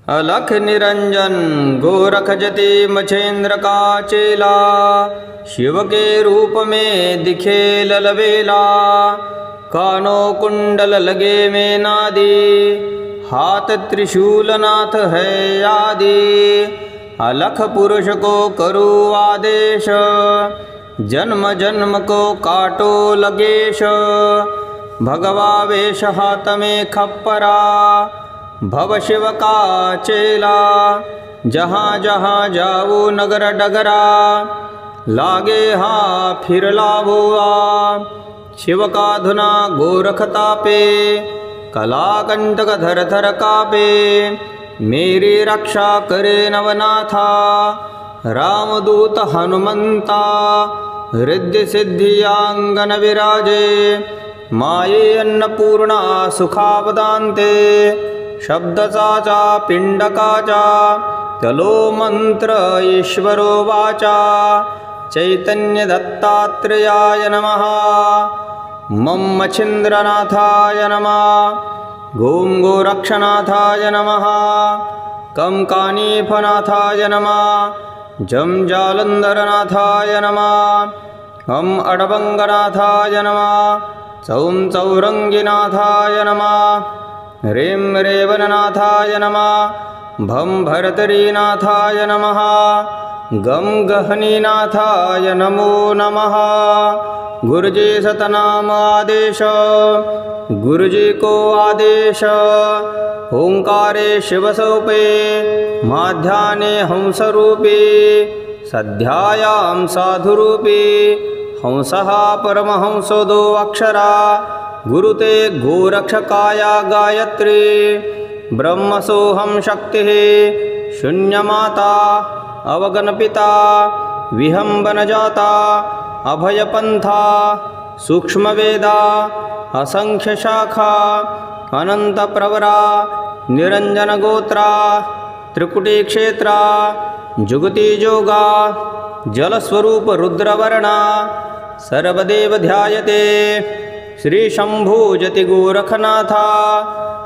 अलख निरंजन गोरख जति मछेंद्र का चेला, शिव के रूप में दिखे ललबेला। कानों कुंडल लगे में नादी, हाथ त्रिशूल नाथ है आदि। अलख पुरुष को करो आदेश, जन्म जन्म को काटो लगेश। भगवा वेश हाथ में खप्परा, भव शिव का चेला। जहाँ जहाँ जाओ नगर डगरा, लागे हाँ फिर लाभुआ। शिव का धुना गोरख तापे, कलाकंटक धर धर कापे। मेरी रक्षा करे नवनाथा, रामदूत हनुमंता। रिद्धि सिद्धि आंगन विराजे, माये अन्नपूर्णा सुखावदान्ते। शब्द साचा पिंड काचा, चलो मंत्र ईश्वरो वाचा। चैतन्य दत्तात्रेयाय नमः, मम मच्छिंद्रनाथाय नमः। गोम गोरक्षनाथाय नमः, कम कानीफनाथाय नमः। जम जालंधरनाथाय नमः, हम अडबंगनाथाय नमः। चौम चौरंगीनाथाय नमः, ह्रीं रेवननाथाय नमः। भम भरतरीनाथाय नमः, गम गहनीनाथाय नमो नमः। गुरुजी सतनाम आदेश, गुरुजी को आदेश। ओंकारे शिव सोपे, माध्याने हंसरूपी। सध्यायां साधुरूपी, हंसः परमहंसो दो अक्षरा। गुरुते गोरक्षकाया गायत्री, ब्रह्मसोहं शक्तिः। शून्यमाता अवगणपिता, विहंबनजाता। अभयपंथा सूक्ष्मवेदा, असंख्य शाखा। अनंत प्रवरा, निरंजन गोत्रा। त्रिकुटी क्षेत्रा, जुगति जोगा। जलस्वरूप रुद्रवर्णा, सर्वदेव ध्यायते। श्री शंभु जति गोरखनाथा,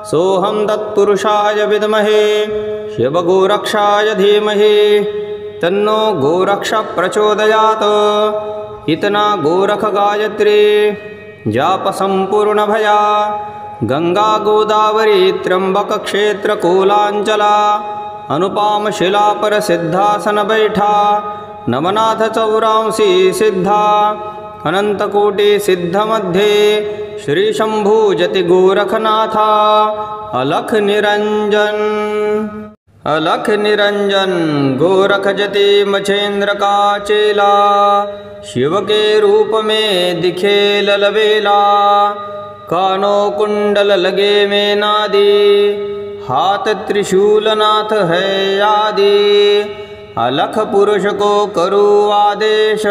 सोहम तत्पुरुषाय विद्महे, शिव गोरक्षाय धीमहि। तन्नो गोरक्ष प्रचोदयात्। इतना गोरख गायत्री, जाप संपूर्ण भया। गंगा गोदावरी त्र्यंबक क्षेत्र कोलांचला। अनुपाम शिला पर सिद्धासन बैठा, नवनाथ चौरांसी सिद्धा। अनंत कोटि सिद्ध मध्ये, श्री शंभु जति गोरखनाथा। अलख निरंजन, अलख निरंजन गोरख जति मछेंद्र का चेला। शिव के रूप में दिखे ललबेला। कानों कुंडल लगे में नादी, हाथ त्रिशूल नाथ है आदि। अलख पुरुष को करो आदेश,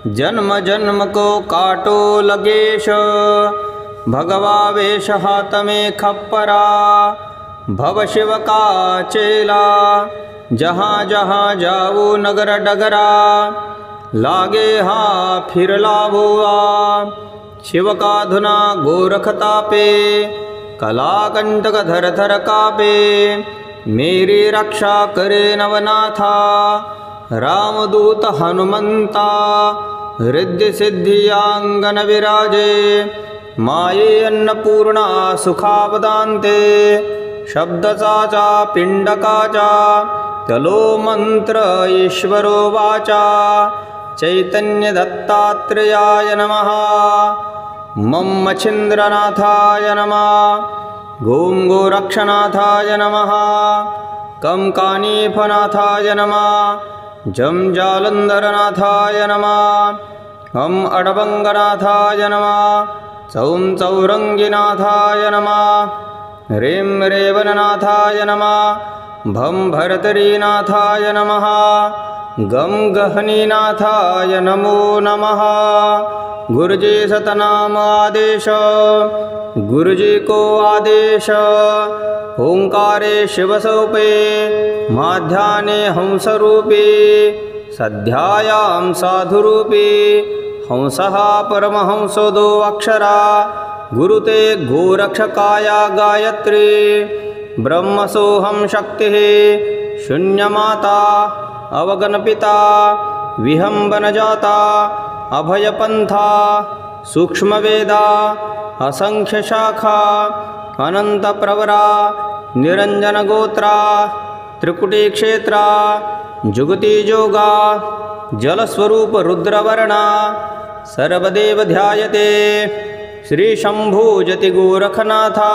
जन्म जन्म को काटो लगेश। भगवा वेश हाथ में खप्परा, भव शिव का चेला। जहाँ जहाँ जाओ नगर डगरा, लागे हाँ फिर लाभुआ। शिव का धुना गोरख तापे, कलाकंटक धर धर कापे। मेरी रक्षा करे नवनाथा, रामदूत हनुमंता। रिद्धि सिद्धि आंगन विराजे, माये अन्नपूर्णा सुखावदान्ते। शब्द साचा पिंड काचा, चलो मंत्र ईश्वरो वाचा। चैतन्य दत्तात्रेयाय नमः, मम मच्छिंद्रनाथाय नमः। गोम गोरक्षनाथाय नमः, कम कानीफनाथाय नमः। जम जालंधरनाथाय नमः, हम अडबंगनाथाय नमः। चौम चौरंगीनाथाय नमः, ह्रीं रेवननाथाय नमः। भम भरतरीनाथाय नमः, गम गहनीनाथाय नमो नमः। गुरुजी सतनाम आदेश, गुरुजी को आदेश। ओंकारे शिव सोपे, माध्याने हंसरूपी। सध्यायां साधुरूपी, हंसः परमहंसो दो अक्षरा। गुरुते गोरक्षकाया गायत्री, ब्रह्मसोऽहं शक्तिः शून्यमाता अवगणपिता विहम्बनजाता अभयपन्था सूक्ष्मवेदा असंख्यशाखा अनन्तप्रवरा निरञ्जनगोत्रा त्रिकुटीक्षेत्रा जुगतिजोगा जलस्वरूप रुद्रवर्णा सर्वदेव ध्यायते श्रीशम्भुजतिगोरखनाथा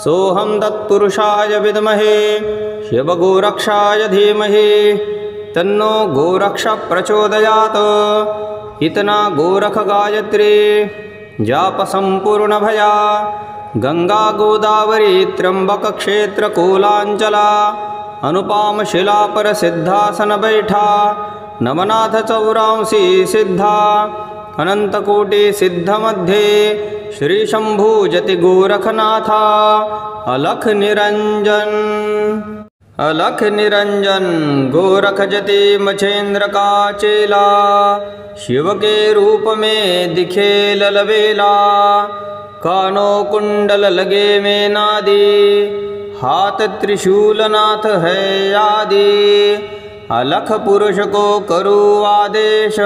सोऽहं तत्पुरुषाय विद्महे शिवगोरक्षाय धीमहि तन्नो गोरक्ष प्रचोदयात्। इतना गोरख गायत्री जाप संपूर्ण भया गंगा गोदावरी त्र्यंबक क्षेत्र कोलांचला अनुपाम शिला पर सिद्धासन बैठा नवनाथ चौरांसी सिद्धा अनंत कोटि सिद्ध मध्ये श्री शंभु जति गोरखनाथा अलख निरंजन गोरख जति मछेंद्र का चेला शिव के रूप में दिखे ललवेला कानो कुंडल लगे में नादी हाथ त्रिशूलनाथ है आदि अलख पुरुष को करो आदेश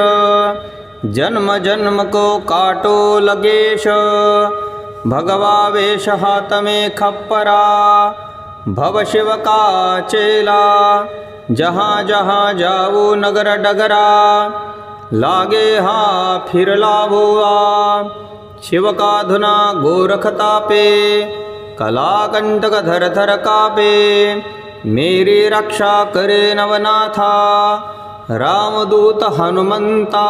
जन्म जन्म को काटो लगेश भगवा वेश हाथ में खप्परा भव शिव का चेला जहाँ जहाँ जाओ नगर डगरा लागे हाँ फिर लाभो आ शिव का धुना गोरखता पे कलाकंटक धर धर कापे मेरी रक्षा करे नवनाथा रामदूत हनुमंता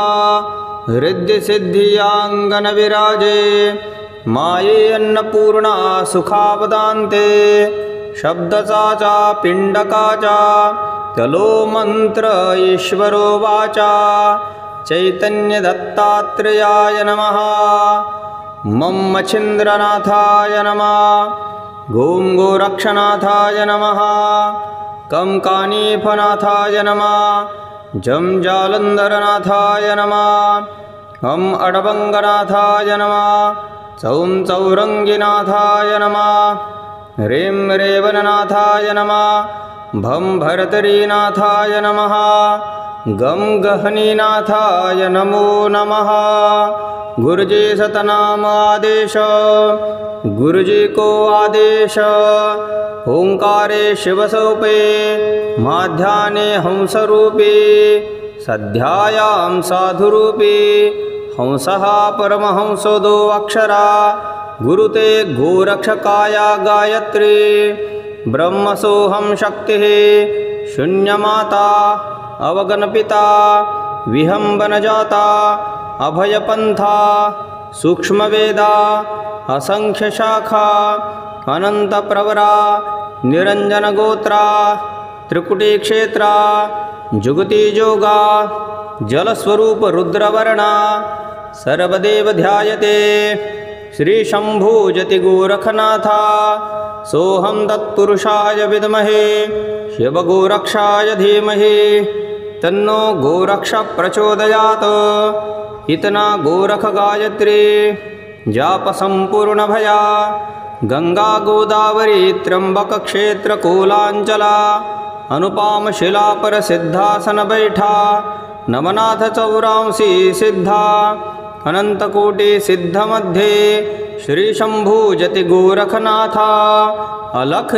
हृदय सिद्धियांगन विराजे माये अन्नपूर्णा सुखापदान्ते शब्दसाचा पिंडकाचा तलो मंत्र ईश्वरो वाचा चैतन्य दत्तात्रेयाय नमः मम मच्छिन्द्रनाथाय नमः गों गोरक्षनाथाय नमः कं कानीफनाथाय नमः जं जालंधरनाथाय नमः हम अडबंगनाथाय नमः चौं चौरंगिनाथाय नमः ह्रीं रेवननाथाय नमः भं भरतरीनाथाय नमः गं गहनीनाथाय नमो नमः। गुरुजी सतनाम आदेश गुरुजी को आदेश ओंकारे शिव सोपे माध्याने हंसरूपी सध्यायां साधुरूपी हंसः परमहंसो दो अक्षरा गुरुते गोरक्षकाया गायत्री ब्रह्मसोऽहं शक्तिः शून्यमाता अवगणपिता विहम्बनजाता अभयपन्था सूक्ष्मवेदा असंख्यशाखा अनन्तप्रवरा निरञ्जनगोत्रा त्रिकुटीक्षेत्रा जुगतिजोगा जलस्वरूप रुद्रवर्णा सर्वदेव ध्यायते श्रीशम्भुजतिगोरखनाथा सोऽहं तत्पुरुषाय विद्महे शिवगोरक्षाय धीमहि तन्नो गोरक्ष प्रचोदयात्। इतना गोरख गायत्री जाप संपूर्ण भया गंगा गोदावरी त्र्यंबक क्षेत्र कोलांचला अनुपाम शिला पर सिद्धासन बैठा नवनाथ चौरांसी सिद्धा अनंत कोटि सिद्ध मध्ये श्री शंभु जति गोरखनाथा अलख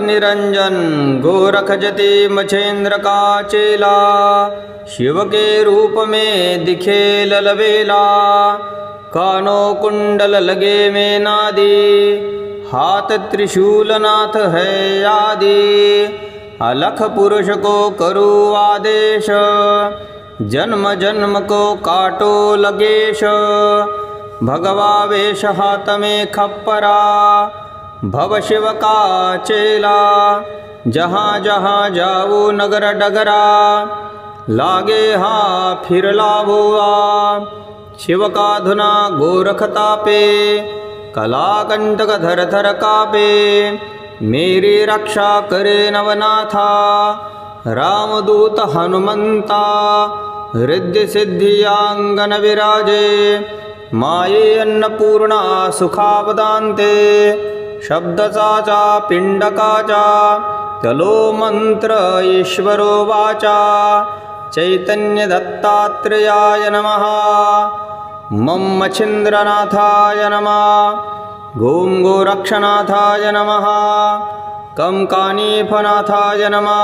निरंजन गोरख जति मछेंद्र का चेला शिव के रूप में दिखे ललवेला कानो कुंडल लगे में नादी हाथ त्रिशूलनाथ है आदि अलख पुरुष को करो आदेश जन्म जन्म को काटो लगेश भगवा वेश हाथ में खप्परा भव शिव का चेला जहाँ जहाँ जाओ नगर डगरा लागे हाँ फिर लाभो आ शिव का धुना गोरखता पे कलाकंटक धर धर कापे मेरी रक्षा करे नवनाथा रामदूत हनुमंता हृदय सिद्धियांगन विराजे माये अन्नपूर्णा सुखावदान्ते शब्दसाचा पिण्डकाचा तलो मंत्र ईश्वरो वाचा चैतन्यदत्तात्रेयाय नमः। मम मच्छिन्द्रनाथाय नमः। गों गोरक्षनाथाय नमः। कं कानीफनाथाय नमः।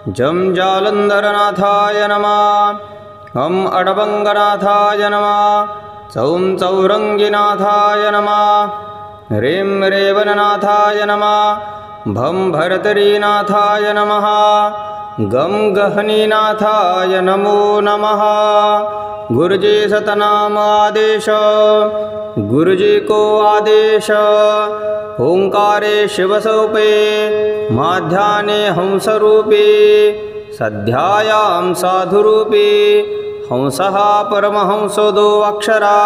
जं जालन्धरनाथाय नमः। हम अडबंगनाथाय नमः। चौं चौरंगिनाथाय नमः। ह्रीं रेवननाथाय नमः। भं भर्तरीनाथाय नमः। गं गहनीनाथाय नमो नमः। गुरुजी सतनाम आदेश, गुरुजी को आदेश। ओंकारे शिवसोपे माध्याने हंसरूपे सध्यायां साधुरूपे हंसः परमहंसो दो अक्षरा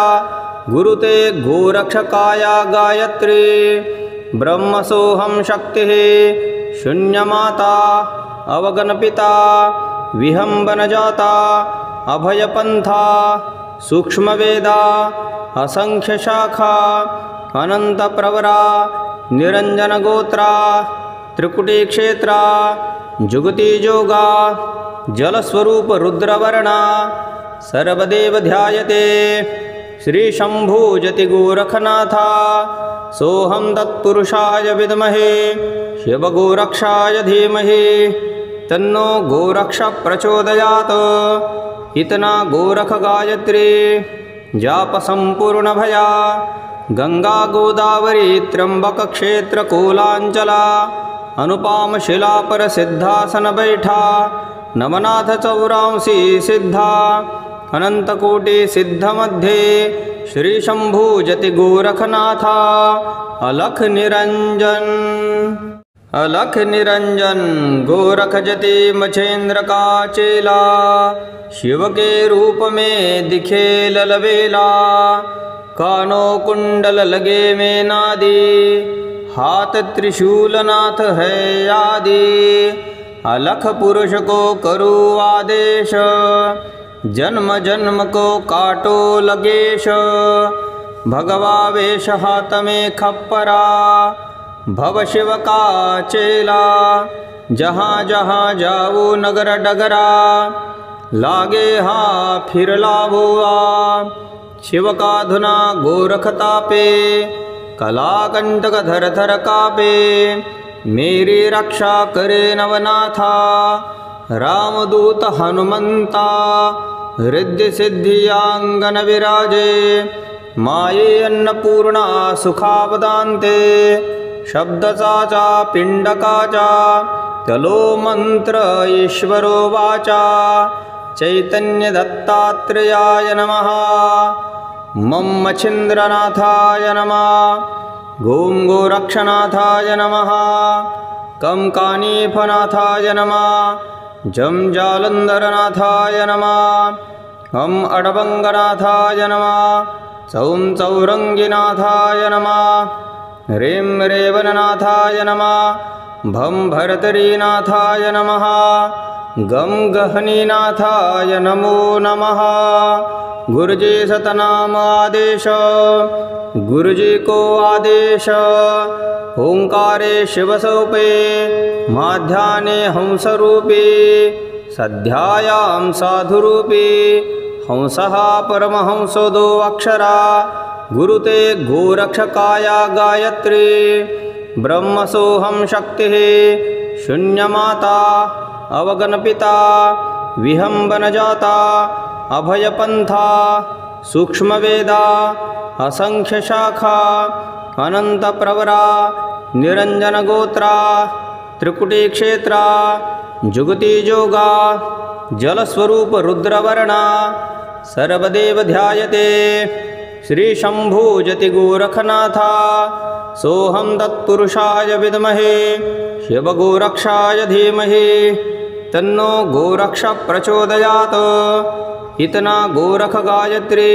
गुरुते गोरक्षकाया गायत्री ब्रह्मसोऽहं शक्तिः शून्यमाता अवगणपिता विहंबनजाता अभयपन्था सूक्ष्मवेदा असंख्यशाखा अनन्तप्रवरा निरञ्जनगोत्रा त्रिकुटीक्षेत्रा जुगतिजोगा जलस्वरूप रुद्रवर्णा सर्वदेव ध्यायते श्रीशम्भुजतिगोरखनाथा सोऽहं तत्पुरुषाय विद्महे शिवगोरक्षाय धीमहि तन्नो गोरक्ष प्रचोदयात्। इतना गोरख गायत्री जाप संपूर्ण भया गंगा गोदावरी त्र्यंबक क्षेत्र कोलांचला अनुपाम शिला पर सिद्धासन बैठा नवनाथ चौरांसी सिद्धा अनंत कोटि सिद्ध मध्ये श्री शंभु जति गोरखनाथा अलख निरंजन। अलख निरंजन गोरख जति मछेंद्र का चेला शिव के रूप में दिखे ललबेला कानो कुंडल लगे में नादी हाथ त्रिशूलनाथ है आदि अलख पुरुष को करो आदेश जन्म जन्म को काटो लगेश भगवा वेश हाथ में खप्परा भव शिव का चेला जहाँ जहाँ जाओ नगर डगरा लागे हाँ फिर लाभो आ शिव का धुना गोरखता पे कलाकंटक धर धर कापे मेरी रक्षा करे नवनाथा रामदूत हनुमंता रिद्धि सिद्धियांगन विराजे माये अन्नपूर्णा सुखावदान्ते शब्दसाचा पिण्डकाचा तलो मंत्र ईश्वरो वाचा चैतन्यदत्तात्रेयाय नमः। मम मच्छिन्द्रनाथाय नमः। गों गोरक्षनाथाय नमः। कं कानीफनाथाय नमः। जं जालन्धरनाथाय नमः। हम अडबंगनाथाय नमः। चौं चौरंगिनाथाय नमः। ह्रीं रेवननाथाय नमः। भं भर्तरीनाथाय नमः। गं गहनीनाथाय नमो नमः। गुरुजी सतनाम आदेश, गुरुजी को आदेश। ओंकारे शिवसोपे माध्याने हंसरूपे सध्यायां साधुरूपे हंसः परमहंसो दो अक्षरा गुरुते गोरक्षकाया गायत्री ब्रह्मसोऽहं शक्तिः शून्यमाता अवगणपिता विहंबनजाता अभयपन्था सूक्ष्मवेदा असंख्यशाखा अनन्तप्रवरा निरञ्जनगोत्रा त्रिकुटीक्षेत्रा जुगतिजोगा जलस्वरूप रुद्रवर्णा सर्वदेव ध्यायते श्रीशम्भुजतिगोरखनाथा सोऽहं तत्पुरुषाय विद्महे शिवगोरक्षाय धीमहि तन्नो गोरक्ष प्रचोदयात्। इतना गोरख गायत्री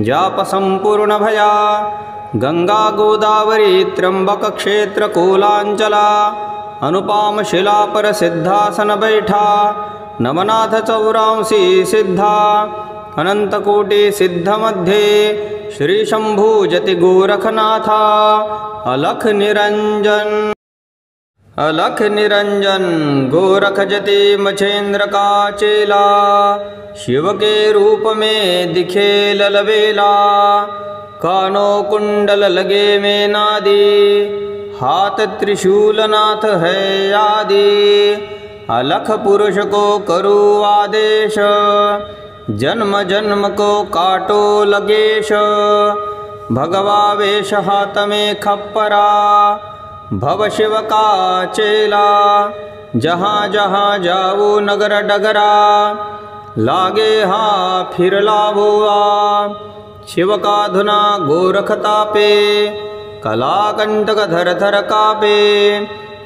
जाप संपूर्ण भया गंगा गोदावरी त्र्यंबक क्षेत्र कोलांचला अनुपाम शिला पर सिद्धासन बैठा नवनाथ चौरांसी सिद्धा अनंतकोटिसिद्धमध्ये श्रीशंभुजति गोरखनाथा अलख निरंजन। अलख निरंजन गोरख जति मछेंद्र का चेला, शिव के रूप में दिखे ललबेला। कानों कुंडल लगे में नादी, हाथ त्रिशूलनाथ है आदि। अलख पुरुष को करू आदेश, जन्म जन्म को काटो लगेश। भगवा वेश हाथ में खप्परा, भव शिव का चेला। जहाँ जहाँ जाओ नगर डगरा, लागे हाँ फिर लाभो आ। शिव का धुना गोरख तापे, कलाकंटक धर धर कापे।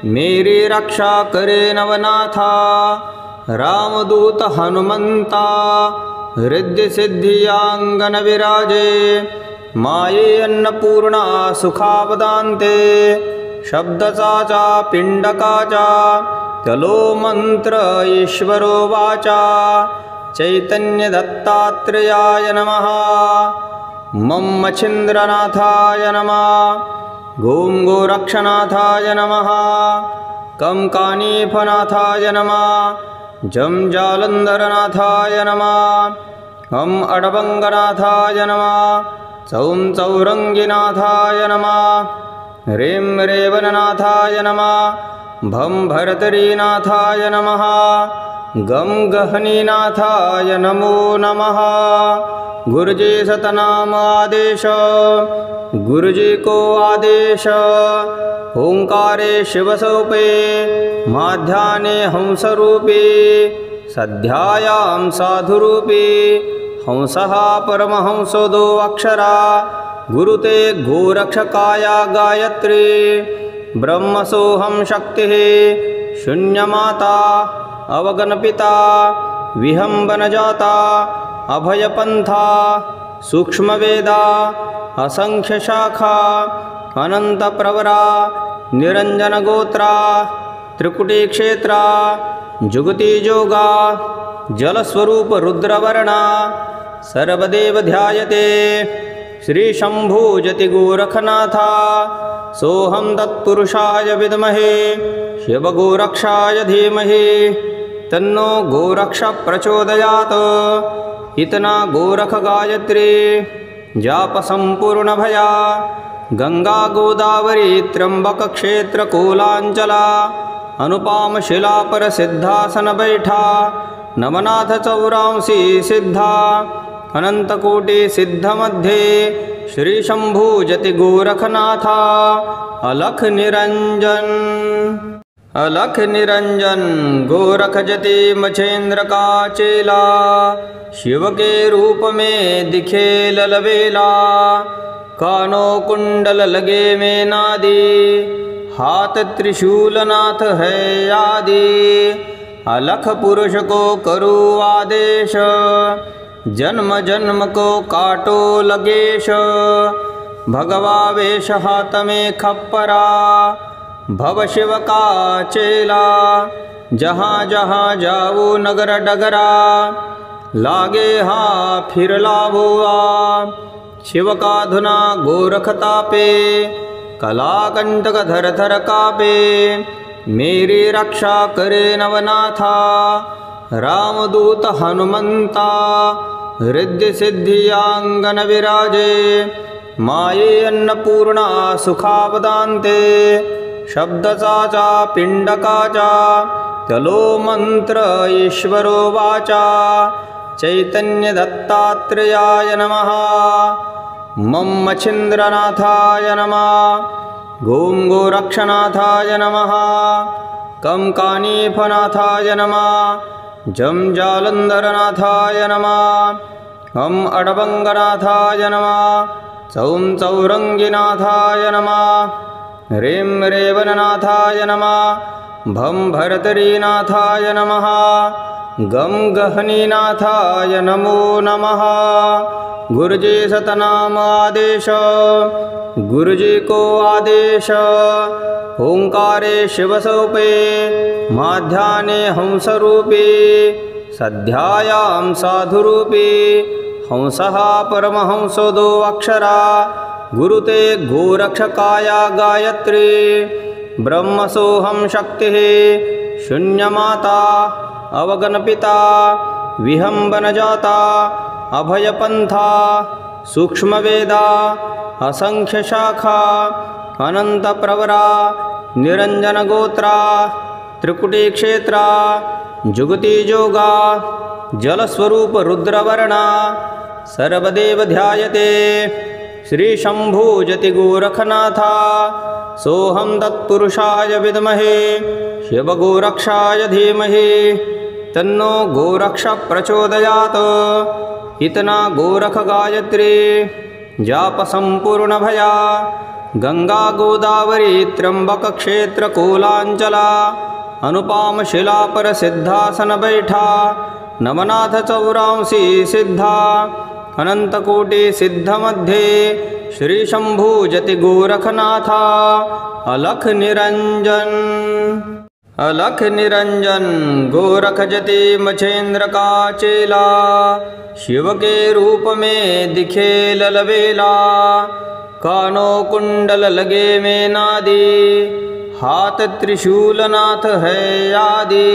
मेरी रक्षा करे नवनाथा, रामदूत हनुमंता। रिद्धि सिद्धि आंगन विराजे, माये अन्नपूर्णा सुखापदान्ते। शब्द साचा पिंड काचा, चलो मंत्र ईश्वरो वाचा। चैतन्य दत्तात्रेयाय नमः, मम मच्छिंद्रनाथाय नमः। गों गोरक्षनाथाय नमः, कं कानीफनाथाय नमः। जं जालंधरनाथाय नमः, हम अडबंगनाथाय नमः। चौं चौरंगिनाथाय नमः, ह्रीं रेवननाथाय नमः। भं भर्तरीनाथाय नमः, गं गहनीनाथाय नमो नमः। गुरुजी सतनाम आदेश, गुरुजी को आदेश। ओंकारे शिव सोपे, माध्याने हंसरूपी। सध्यायां साधुरूपी, हंसः परमहंसो दो अक्षरा। गुरुते गोरक्षकाया गायत्री, ब्रह्मसोहं शक्तिः शून्यमाता। अवगणपिता विहंबनजाता, अभयपंथा सूक्ष्मवेदा। असंख्य शाखा अनंत प्रवरा, निरंजन गोत्रा। त्रिकुटी क्षेत्रा, जुगति जोगा। जलस्वरूप रुद्रवर्णा, सर्वदेव ध्यायते। श्री शंभुजति गोरखनाथा, सोहम तत्पुरुषाय विद्महे शिव गोरक्षाय धीमहि। तन्नो गोरक्ष प्रचोदयात्। इतना गोरख गायत्री, जाप संपूर्ण भया। गंगा गोदावरी त्र्यंबक क्षेत्र कोलांचला। अनुपाम शिला पर सिद्धासन बैठा, नवनाथ चौरांसी सिद्धा। अनंत कोटि सिद्ध मध्ये, श्री शंभुजति गोरखनाथा अलख निरंजन। अलख निरंजन गोरख जति मछेंद्र का चेला, शिव के रूप में दिखे ललबेला। कानों कुंडल लगे में नादी, हाथ त्रिशूलनाथ है आदि। अलख पुरुष को करू आदेश, जन्म जन्म को काटो लगेश। भगवा वेश हाथ में खप्परा, भव शिव का चेला। जहाँ जहाँ जाओ नगर डगरा, लागे हाँ फिर लाभो आ। शिव का धुना गोरख तापे, कलाकंटक धर धर कापे। मेरी रक्षा करे नवनाथा, रामदूत हनुमंता। रिद्धि सिद्धि आंगन विराजे, माये अन्नपूर्णा सुखापदान्ते। शब्द साचा पिंड काचा, चलो मंत्र ईश्वरो वाचा। चैतन्य दत्तात्रेयाय नमः, मम मच्छिंद्रनाथाय नमः। गों गोरक्षनाथाय नमः, कं कानीफनाथाय नमः। जं जालंधरनाथाय नमः, हम अडबंगनाथाय नमः। चौं चौरंगिनाथाय नमः, ह्रीं रेवननाथाय नमः। भं भर्तरीनाथाय नमः, गं गहनीनाथाय नमो नमः। गुरुजी सतनाम आदेश, गुरुजी को आदेश। ओंकारे शिव सोपे, माध्याने हंसरूपी। सध्यायां साधुरूपी, हंसः परमहंसो अक्षरा गुरुते गोरक्षकाया गायत्री ब्रह्मसोऽहं शक्तिः शून्यमाता अवगणपिता विहंबनजाता अभयपन्था सूक्ष्मवेदा असंख्यशाखा अनन्तप्रवरा निरञ्जनगोत्रा त्रिकुटीक्षेत्रा जुगतिजोगा जलस्वरूप रुद्रवर्णा सर्वदेव ध्यायते श्रीशम्भुजतिगोरखनाथा सोऽहं तत्पुरुषाय विद्महे शिवगोरक्षाय धीमहि तन्नो गोरक्ष प्रचोदयात्। इतना गोरख गायत्री जाप संपूर्ण भया गंगा गोदावरी त्र्यंबक क्षेत्र कोलांचला अनुपाम शिला पर सिद्धासन बैठा नवनाथ चौरांसी सिद्धा अनंत कोटि सिद्ध मध्ये श्री शंभु जति गोरखनाथा अलख निरंजन। अलख निरंजन गोरख जति मछेंद्र का चेला शिव के रूप में दिखे ललबेला कानो कुंडल लगे में नादी हाथ त्रिशूलनाथ है आदि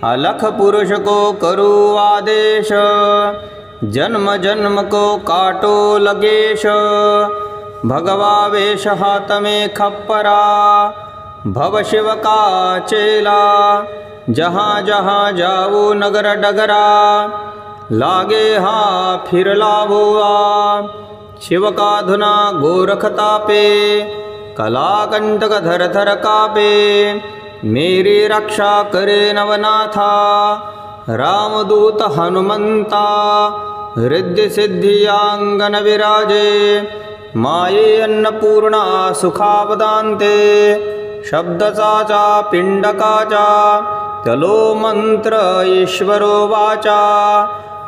अलख पुरुष को करू आदेश जन्म जन्म को काटो लगेश भगवा वेश हाथ में खप्परा भव शिव का चेला जहाँ जहाँ जाओ नगर डगरा लागे हाँ फिर लाभुआ शिव का धुना गोरखता पे कलाकंटक धर धर कापे मेरी रक्षा करे नवनाथा रामदूत हनुमंता रिद्धि सिद्धियांगन विराजे माये अन्नपूर्णा सुखावदान्ते शब्दसाचा पिंडकाचा तलो मंत्र ईश्वरो वाचा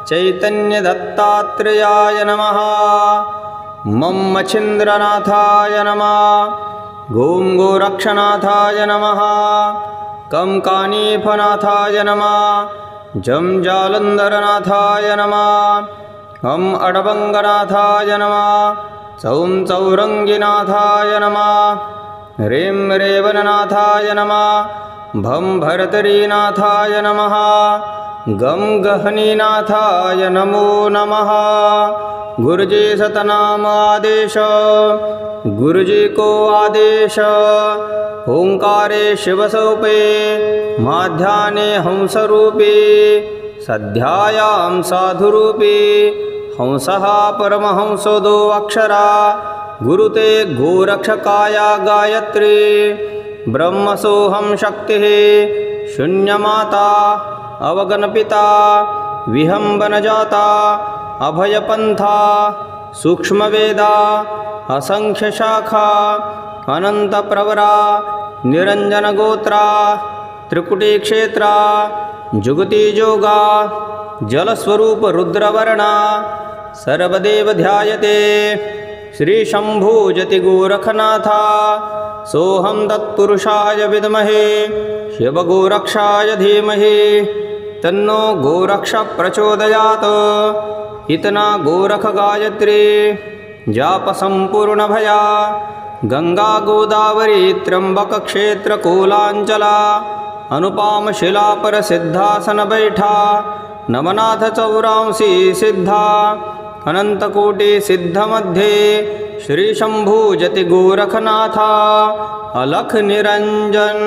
चैतन्य दत्तात्रेयाय नमः मम मच्छिंद्रनाथाय नमः गों गोरक्षनाथाय नमः कं कानीफनाथाय नमः जं जालंधरनाथाय नमः हम अडबंगनाथाय नमः चौं चौरंगिनाथाय नमः ह्रीं रेवननाथाय नमः भं भरतरीनाथाय नमः गं गहनीनाथाय नमो नमः। गुरुजी सतनाम आदेश गुरुजी को आदेश ओंकारे शिव सोपे माध्याने हंसरूपी सध्यायां साधुरूपी हंसः परमहंसो अक्षरा गुरुते गोरक्षकाया गायत्री ब्रह्मसोऽहं शक्तिः शून्यमाता अवगणपिता विहंबनजाता अभयपन्था सूक्ष्मवेदा असंख्यशाखा अनन्तप्रवरा निरञ्जनगोत्रा त्रिकुटीक्षेत्रा जुगतिजोगा जलस्वरूप रुद्रवर्णा सर्वदेव ध्यायते श्रीशम्भुजतिगोरखनाथा सोऽहं तत्पुरुषाय विद्महे शिवगोरक्षाय धीमहि तन्नो गोरक्ष प्रचोदयात्। इतना गोरख गायत्री जाप संपूर्ण भया गंगा गोदावरी त्र्यंबक क्षेत्र कोलांचला अनुपाम शिला पर सिद्धासन बैठा नवनाथ चौरांसी सिद्धा अनंत कोटि सिद्ध मध्ये श्री शंभु जति गोरखनाथा अलख निरंजन।